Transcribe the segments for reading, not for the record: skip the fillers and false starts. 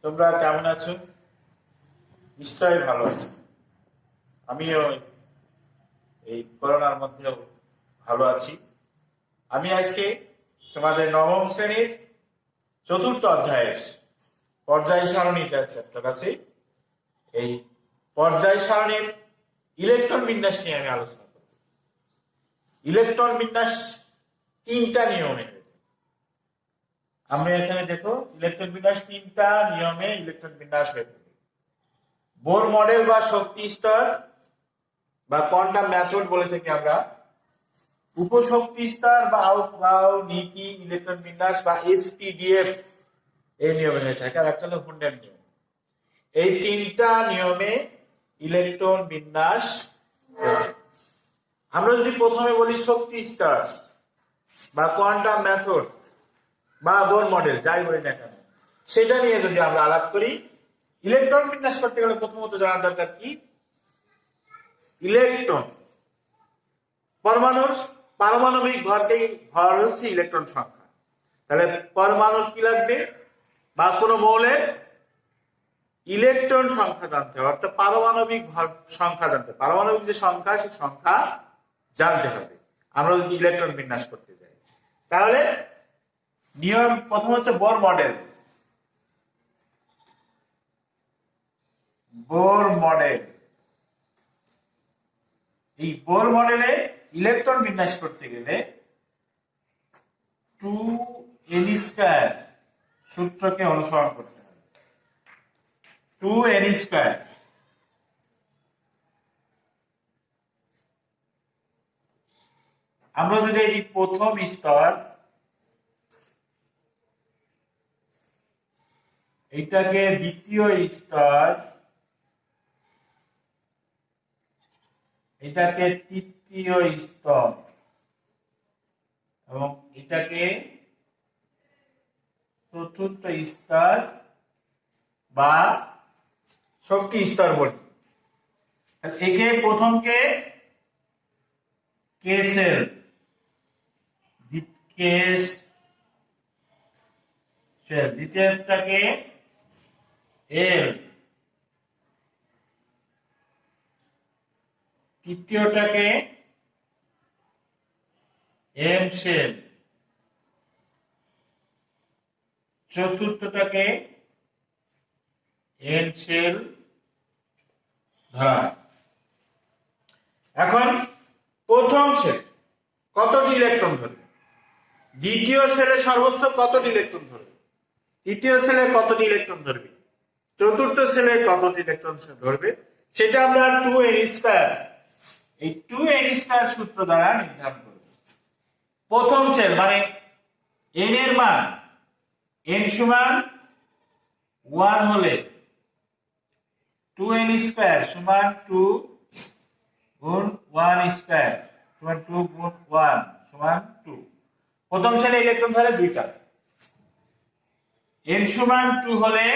তোমরা কেমন আছো? নিশ্চয়ই ভালো আছো। আমিও এই করোনার মধ্যেও ভালো আছি। আমি আজকে তোমাদের নবম শ্রেণীর চতুর্থ অধ্যায়ের পর্যায় সারণী চ্যাপ্টার আছে। এই পর্যায় সারণীর ইলেকট্রন বিন্যাস নিয়ে আমি আলোচনা করব। ইলেকট্রন বিন্যাস তিনটা নিয়মে। আমরা এখানে দেখো ইলেকট্রন বিন্যাস তিনটা নিয়মে ইলেকট্রন বিন্যাস হয়ে থাকে। বোর মডেল বা শক্তি স্তর বা কোয়ান্টাম মেথড বলে থাকি আমরা। উপশক্তি স্তর বা আউটবাউ নীতি ইলেকট্রন বিন্যাস বা এসপিডিএফ এই নিয়মে হয়ে থাকে। আর একটা হলো হুন্ডের নিয়ম। এই তিনটা নিয়মে ইলেকট্রন বিন্যাস। আমরা যদি প্রথমে বলি শক্তি স্তর বা কোয়ান্টাম মেথড বা বোর মডেল যাই বলি না কেন, সেটা নিয়ে যদি আমরা আলাপ করি, ইলেকট্রন বিন্যাস করতে গেলে প্রথমত জানার দরকার কি ইলেকট্রন পরমাণুর পারমাণবিক ভর হচ্ছে ইলেকট্রন সংখ্যা। তাহলে পরমাণুর কি লাগবে বা কোনো মৌলের ইলেকট্রন সংখ্যা জানতে হবে, অর্থাৎ পারমাণবিক ভর সংখ্যা জানতে, পারমাণবিক যে সংখ্যা সেই সংখ্যা জানতে হবে আমরা যদি ইলেকট্রন বিন্যাস করতে যাই। তাহলে নিয়ম প্রথম হচ্ছে বোর মডেল। বোর মডেল, এই বোর মডেলে ইলেকট্রন বিন্যাস করতে গেলে 2n² সূত্রকে অনুসরণ করতে হবে। 2n²। আমরা যদি এই প্রথম স্তর এটাকে দ্বিতীয় স্তর, এটাকে তৃতীয় স্তর এবং এটাকে চতুর্থ স্তর বা শক্তি স্তর বলি। একে প্রথমকে কে সেল, দ্বিতীয়টাকে এল, তৃতীয়টাকে এম সেল, চতুর্থটাকে এন সেল ধরা। এখন প্রথম সেল কতটি ইলেকট্রন ধরবে, দ্বিতীয় সেলে সর্বোচ্চ কতটি ইলেকট্রন ধরবে, তৃতীয় সেলে কতটি ইলেকট্রন ধরবে, চতুর্থ সেলে কতটি ইলেকট্রন ধরবে, সেটা আমরা 2n², এই 2n² সূত্র দ্বারা নির্ধারণ করব। প্রথম সেল মানে n এর মান n সমান 1 হলে 2n² সমান 2 গুণ 1² সমান 2 গুণ 1 সমান 2। প্রথম সেলে ইলেকট্রন ধরে দুইটা। n সমান 2 হলে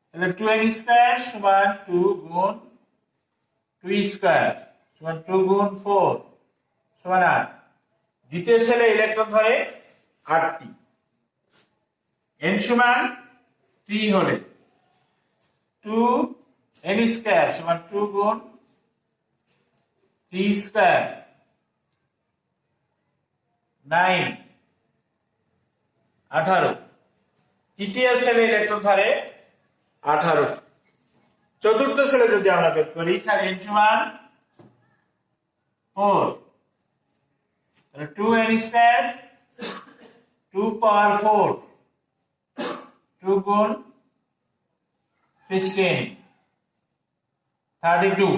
তাহলে 2n² সমান 2 গুণ 2² সমান 2 গুণ 4 সমান 8। দ্বিতীয় সেলে ইলেকট্রন ধরে 8টি। n সমান 3 হলে 2n² সমান 2 গুণ 3² 9 18। তৃতীয় সেলে ইলেকট্রন ধরে 18। চতুর্থ সেলে যদি আমরা বের করি তাহলে n সমান 4, তাহলে 2n², 2 পাওয়ার 4, 2 গুণ 16 32।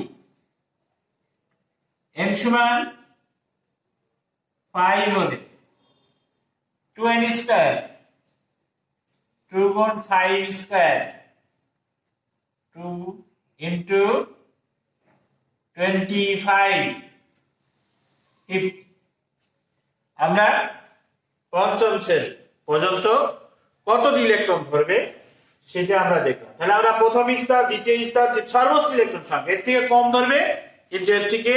n সমান 5 হলে 2n², 2 গুণ 5² 2 into 25 50। আমরা পঞ্চম সেল পর্যন্ত কতটি ইলেকট্রন ধরবে সেটা আমরা দেখলাম। তাহলে আমরা প্রথম স্তর, দ্বিতীয় স্তর সর্বোচ্চ ইলেকট্রন সংখ্যা, এর থেকে কম ধরবে কিন্তু এর থেকে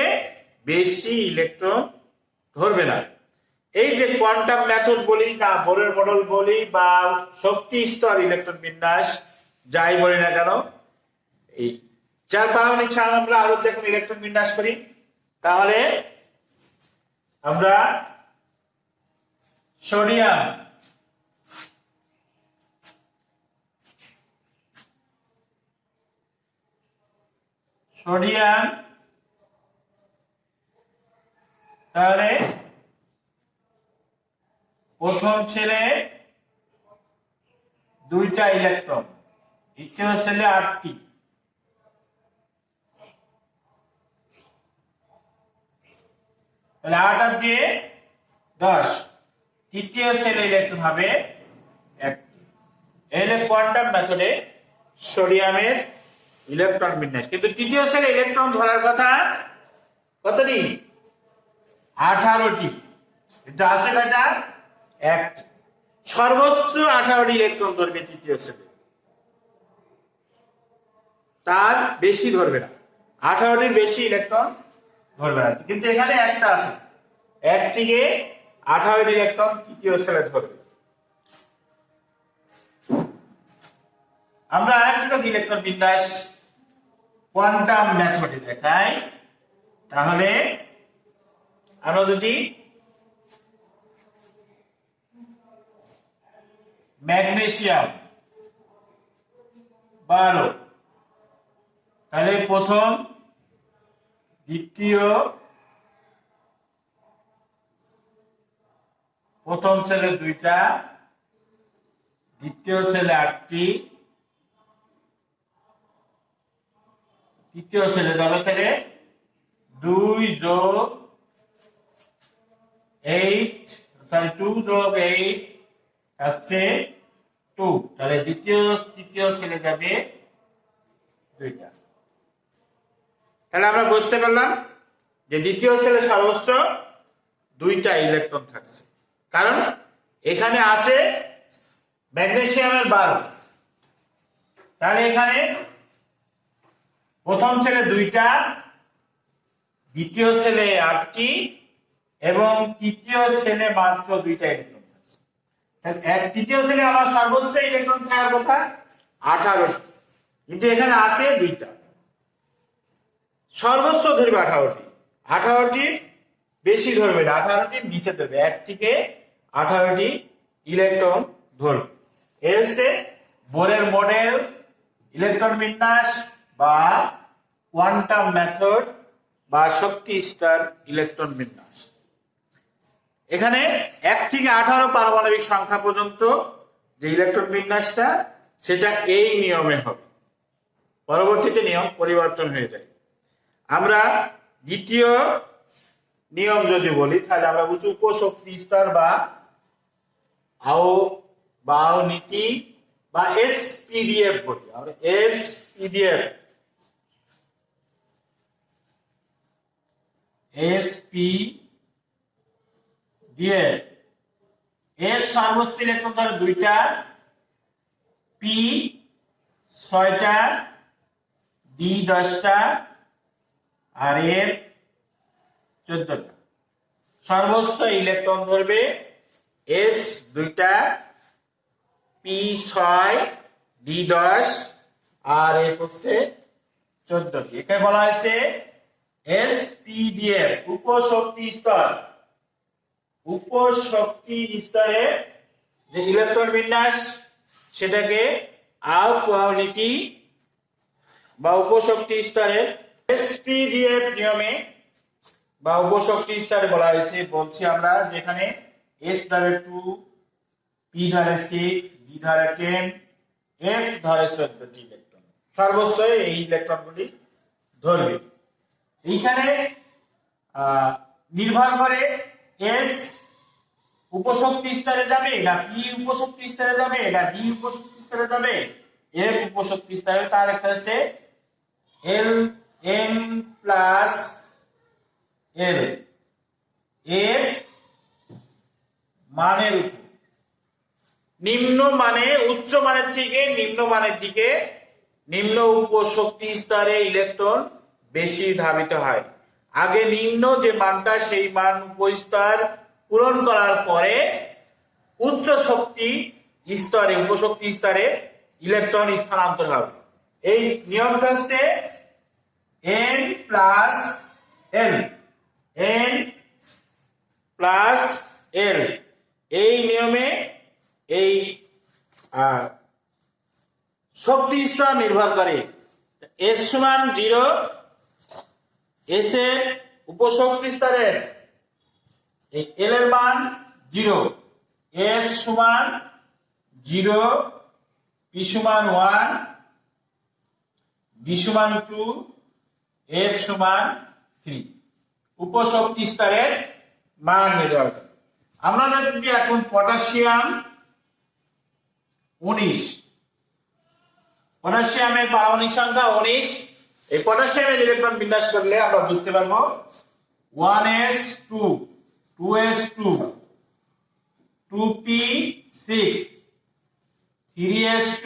বেশি ইলেকট্রন ধরবে না। এই যে কোয়ান্টাম মেথড বলি না বোরের মডেল বলি বা শক্তি স্তর ইলেকট্রন বিন্যাস যাই বলি না কেন, এই যার পারমাণবিক সংখ্যা আমরা আরো দেখুন ইলেকট্রন বিন্যাস করি, তাহলে আমরা সোডিয়াম তাহলে প্রথম ছেলে 2টা ইলেকট্রন, দ্বিতীয় ছেলে 8টি, তাহলে 8 আর 2 10, তৃতীয় ছেলে ইলেকট্রন হবে 1টি। এর কোয়ান্টাম মেথডে সোডিয়ামের ইলেকট্রন বিন্যাস। কিন্তু তৃতীয় ছেলে ইলেকট্রন ধরার কথা কতটি? 18টি, কিন্তু আছে কয়টা? 1টি। সর্বোচ্চ 18টি ইলেকট্রন ধরবে তৃতীয় ছেলে, তার বেশি ধরবে না, 18টির বেশি ইলেকট্রন ধরবে না। কিন্তু এখানে একটা আছে, 1 থেকে 18টি ইলেকট্রন তৃতীয় ছেলে ধরবে। আমরা আরেকটা ইলেকট্রন বিন্যাস কোয়ান্টাম মেথডে দেখাই, তাহলে আমরা যদি ম্যাগনেসিয়াম 12, তাহলে প্রথম দ্বিতীয় প্রথম ছেলে 2টা, দ্বিতীয় ছেলে 8টি, তৃতীয় ছেলে তবে থেকে 2 যোগ 8 2 যোগ 8 হচ্ছে 2, তাহলে দ্বিতীয় তৃতীয় ছেলে যাবে 2টা। তাহলে আমরা বুঝতে পারলাম যে দ্বিতীয় ছেলে সর্বোচ্চ 2টা ইলেকট্রন থাকছে, কারণ এখানে আছে ম্যাগনেসিয়ামের 12, তাহলে এখানে প্রথম ছেলে 2টা, দ্বিতীয় ছেলে 8টি এবং তৃতীয় ছেলে মাত্র 2টা ইলেকট্রন থাকছে। তৃতীয় ছেলে আমার সর্বোচ্চ ইলেকট্রন থাকার কথা 18টি, কিন্তু এখানে আছে 2টা, সর্বোচ্চ ধরবে 18টি, 18টি বেশি ধরবে না, 18টির নিচে ধরবে, 1 থেকে 18টি ইলেকট্রন ধরবে। এ হচ্ছে বোরের মডেল, ইলেকট্রন বিন্যাস বা কোয়ান্টাম মেথড বা শক্তি স্তর ইলেকট্রন বিন্যাস। এখানে 1 থেকে 18 পারমাণবিক সংখ্যা পর্যন্ত যে ইলেকট্রন বিন্যাসটা সেটা এই নিয়মে হবে, পরবর্তীতে নিয়ম পরিবর্তন হয়ে যায়। আমরা দ্বিতীয় নিয়ম যদি বলি, তাহলে আমরা বুঝি উপশক্তি স্তর বা নীতি বা এসপিডিএফ বলি। আমরা এসপিডিএফ এর সর্বোচ্চ ইলেকট্রন ধরে 2টা, পি 6টা, ডি 10টা আর এফ 14টা। সর্বোচ্চ ইলেকট্রন ধরবে এস 2টা, পি 6, ডি 10 আর এফ হচ্ছে 14টি। একে বলা হয়েছে এসপিডিএফ, উপশক্তি স্তর। উপশক্তি স্তরে যে ইলেকট্রন বিন্যাস সেটাকে নীতি বা উপশক্তি স্তরের এসপিডিএফ নিয়মে বা উপশক্তি স্তরে বলা হয়েছে। বলছি আমরা যেখানে এস ধরে 2, পি ধরে 6, ডি ধরে 10, এফ ধরে 14টি ইলেকট্রন, সর্বোচ্চ এই ইলেকট্রনগুলি ধরবে। এইখানে নির্ভর করে এস উপশক্তি স্তরে যাবে না পি উপশক্তি স্তরে যাবে না ডি উপশক্তি স্তরে যাবে, এফ উপশক্তি স্তরে। তার একটা হচ্ছে এল এম প্লাস এল এর মানের উপর, নিম্ন মানে উচ্চ মানের থেকে নিম্ন মানের দিকে নিম্ন উপশক্তি স্তরে ইলেকট্রন বেশি ধাবিত হয়। আগে নিম্ন যে মানটা সেই মান উপস্তর পূরণ করার পরে উচ্চ শক্তি স্তরে উপশক্তি স্তরে ইলেকট্রন স্থানান্তর হবে। এই নিয়মটা হচ্ছে n plus l, n plus l। এই নিয়মে এই শক্তি স্তর নির্ভর করে। s সমান 0, s এর উপশক্তি স্তরের এই l এর মান 0, s সমান 0, p সমান 1, d সমান 2, f সমান 3 উপশক্তি স্তরের মান নির্ণয় করে। আমরা যদি এখন পটাশিয়াম 19, পটাশিয়ামের পারমাণবিক সংখ্যা 19, এই পটাশিয়ামের ইলেকট্রন বিন্যাস করলে আমরা বুঝতে পারবো 1s2, 2s2, 2p6, 3s2,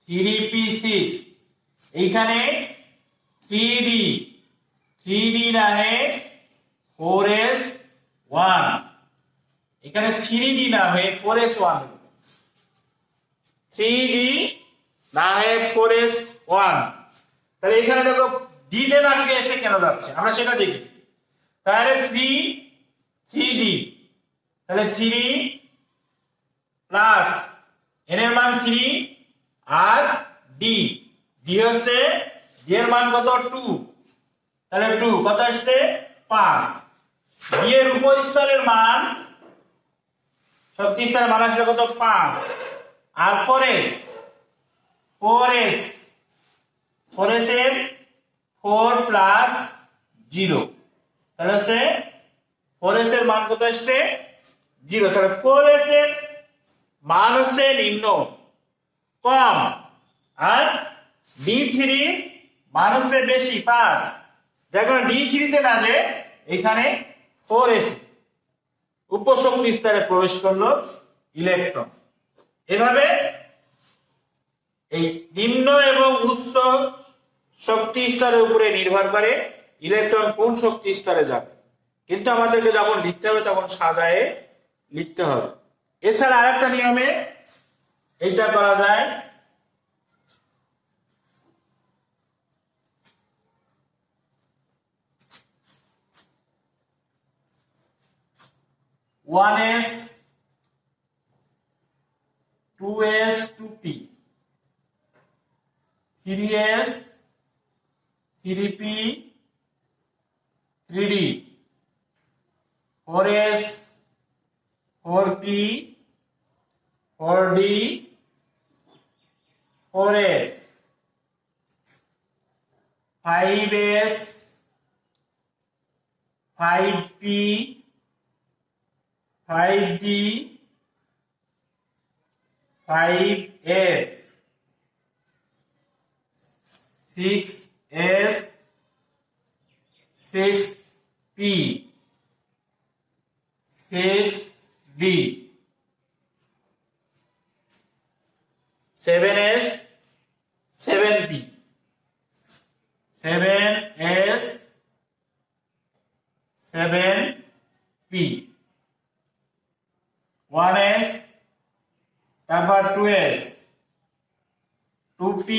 3p6, এইখানে 3d নামে 4s1, এখানে 3d নামে 4s1, 3d নামে 4s1। তাহলে এখানে দেখো ডি তে না ঢুকে এসে কেন যাচ্ছে আমরা সেটা দেখি। তাহলে 3d, তাহলে 3 প্লাস n এর মান 3 আর d হচ্ছে d এর মান কত 2, তাহলে 2 কত আসছে 5। d এর উপস্তরের মান শক্তি স্তরের মান আসছে কত 5 আর 4s এর 4 প্লাস 0, তাহলে হচ্ছে 4s এর মান কত আসছে 0। তাহলে 4s এর মান হচ্ছে নিম্ন কম আর d3 মান হচ্ছে বেশি 5, যখন d3 তে না যে এখানে 4s উপশক্তি স্তরে প্রবেশ করলো ইলেকট্রন। এভাবে এই নিম্ন এবং উচ্চ শক্তি স্তরের উপরে নির্ভর করে ইলেকট্রন কোন শক্তি স্তরে যাবে, কিন্তু আমাদেরকে যখন লিখতে হবে তখন সাজায়ে লিখতে হবে। এছাড়া আরেকটা নিয়মে এইটা করা যায়, one S 2s 2p 3s 3p 3d 4s 4p 4d 4f 5s 5p 5d 5f 6s 6p 6d 7s 7p 7s 7p 1s, তারপর 2s 2p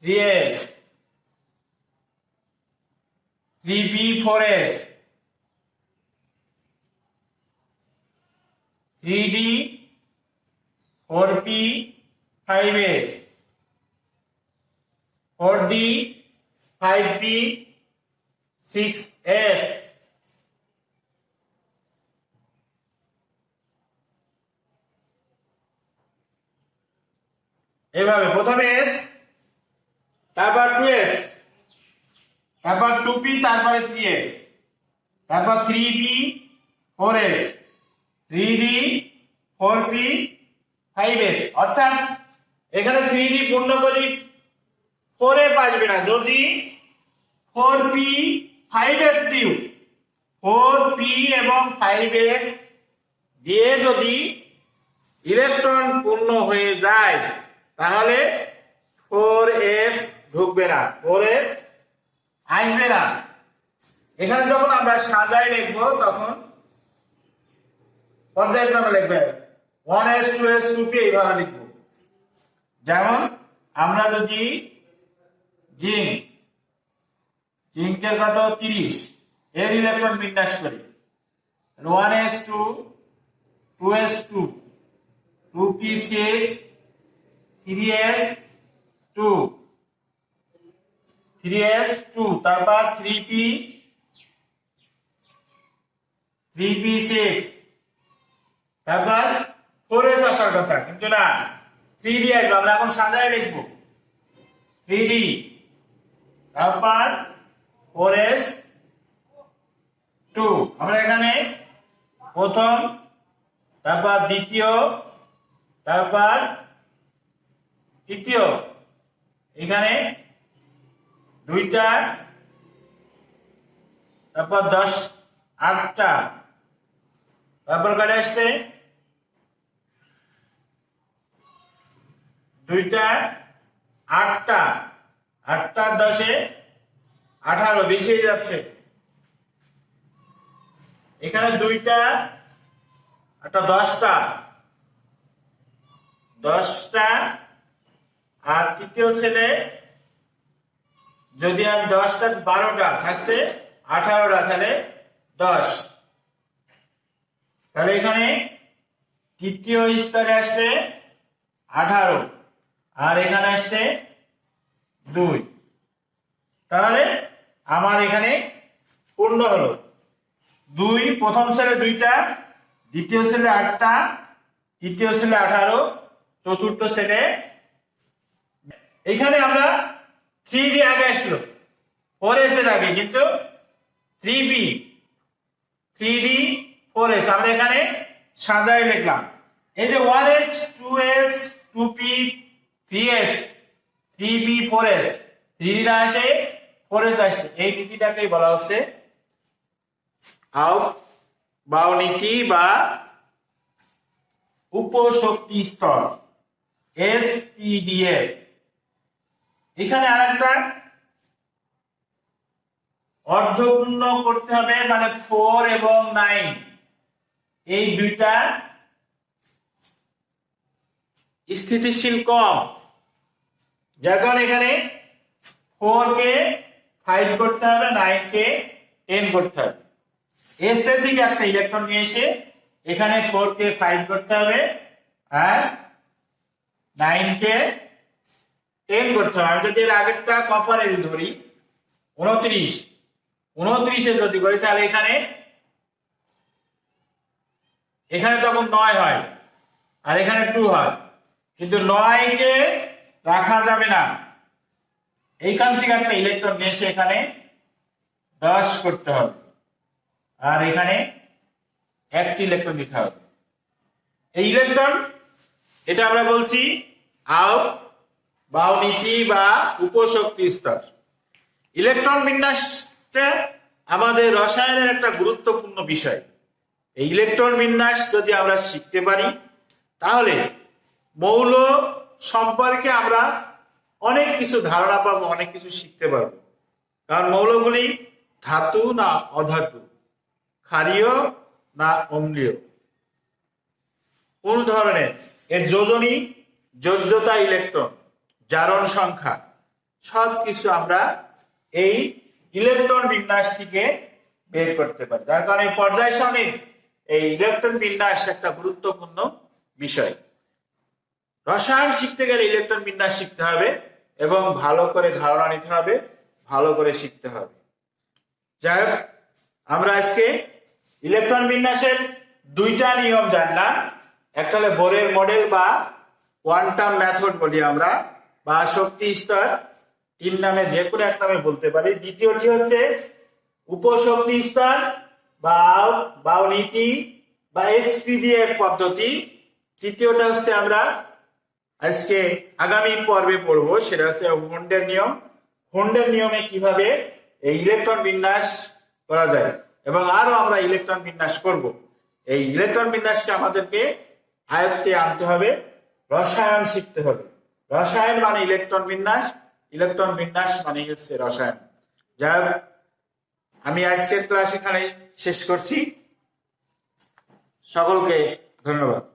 3s 3p 4s 3d 4p 5s 4d 5p 6s। এভাবে প্রথমে s, তারপর 2s, তারপর 2p, তারপরে 3s, তারপর 3p 4s, 3d 4p 5s। অর্থাৎ এখানে 3d পূর্ণ করি 4f আসবে না, যদি 4p 5s দিও, 4p এবং 5s দিয়ে যদি ইলেকট্রন পূর্ণ হয়ে যায় তাহলে 4f ঢুকবে না, 4f আসবে না। এখানে যখন আমরা সাজায় লিখবো তখন পর্যায়ক্রমে লিখবে 1s 2s 2p এইভাবে লিখবো। যেমন আমরা যদি জিঙ্কের কত 30 এর ইলেকট্রন বিন্যাস করি 1s2 2s2 2p6 3s2 3s2 তারপর 3p6 তারপর 4s আসার কথা কিন্তু না 3d আসবে। আমরা এখন সাজায় লিখবো 3d তারপর 4s2 আমরা এখানে প্রথম তারপর দ্বিতীয় তারপর তৃতীয় এখানে দুইটা তারপর 8টা তারপর কাটে আসছে দুইটা 8টা 8টা 10 18 বেশি হয়ে যাচ্ছে। এখানে দুইটা একটা 10টা আর তৃতীয় ছেলে যদি আমি 10টা 12টা থাকছে 18টা তাহলে 10 তাহলে এখানে তৃতীয় স্তরে আসছে 18 আর এখানে আসছে 2 তাহলে আমার এখানে পূর্ণ হলো 2 প্রথম ছেলে 2টা দ্বিতীয় ছেলে 8টা তৃতীয় ছেলে 18 চতুর্থ ছেলে এখানে আমরা 3d আগে আসলো 4s এর আগে কিন্তু 3d 4s আমরা এখানে সাজায় লিখলাম। এই যে 1s 2s 2p 3s 3p 4s 3d না আসে 4s আসে এই নীতিটাকেই বলা হচ্ছে বাও নীতি বা উপশক্তি স্তর SPDF। এখানে আরেকটা অর্ধপূর্ণ করতে হবে মানে 4 এবং 9 এই দুইটা স্থিতিশীল কম যার কারণে এখানে 4 কে 5 করতে হবে 9 কে 10 করতে হবে। এস এর দিকে একটা ইলেকট্রন নিয়ে এসে এখানে 4 কে 5 করতে হবে আর 9 কে 10 করতে হবে। আমি যদি এর আগেরটা কপারের ধরি 29 এ যদি করি তাহলে এখানে তখন 9 হয় আর এখানে 2 হয় কিন্তু 9 কে রাখা যাবে না এইখান থেকে একটা ইলেকট্রন নিয়ে এসে এখানে 10 করতে হবে আর এখানে একটি ইলেকট্রন দিতে হবে। এই ইলেকট্রন এটা আমরা বলছি বাও নীতি বা উপশক্তি স্তর। ইলেকট্রন বিন্যাসটা আমাদের রসায়নের একটা গুরুত্বপূর্ণ বিষয়। এই ইলেকট্রন বিন্যাস যদি আমরা শিখতে পারি তাহলে মৌল সম্পর্কে আমরা অনেক কিছু ধারণা পাবো অনেক কিছু শিখতে পারবো। কারণ মৌলগুলি ধাতু না অধাতু ক্ষারীয় না অম্লীয় কোন ধরনের এর যোজনী যোজ্যতা ইলেকট্রন জারণ সংখ্যা সবকিছু আমরা এই ইলেকট্রন বিন্যাস থেকে বের করতে পারি। যার কারণে পর্যায় সারণীর এই ইলেকট্রন বিন্যাস একটা গুরুত্বপূর্ণ বিষয়। রসায়ন শিখতে গেলে ইলেকট্রন বিন্যাস শিখতে হবে এবং ভালো করে ধারণা নিতে হবে ভালো করে শিখতে হবে। যাই হোক আমরা আজকে ইলেকট্রন বিন্যাসের দুইটা নিয়ম জানলাম একটা হলো বোরের মডেল বা কোয়ান্টাম মেথড বলি আমরা বা শক্তি স্তর 3 নামে যে কোনো এক নামে বলতে পারি। দ্বিতীয়টি হচ্ছে উপশক্তি স্তর বা বাও নীতি বা SPDF পদ্ধতি। তৃতীয়টা হচ্ছে আমরা আজকে আগামী পর্বে পড়বো সেটা হচ্ছে হোন্ডের নিয়ম। হোন্ডের নিয়মে কিভাবে এই ইলেকট্রন বিন্যাস করা যায় এবং আরো আমরা ইলেকট্রন বিন্যাস করব। এই ইলেকট্রন বিন্যাসকে আমাদেরকে আয়ত্তে আনতে হবে রসায়ন শিখতে হবে। রসায়ন মানে ইলেকট্রন বিন্যাস ইলেকট্রন বিন্যাস মানে হচ্ছে রসায়ন। যাই হোক আমি আজকের ক্লাস এখানে শেষ করছি। সকলকে ধন্যবাদ।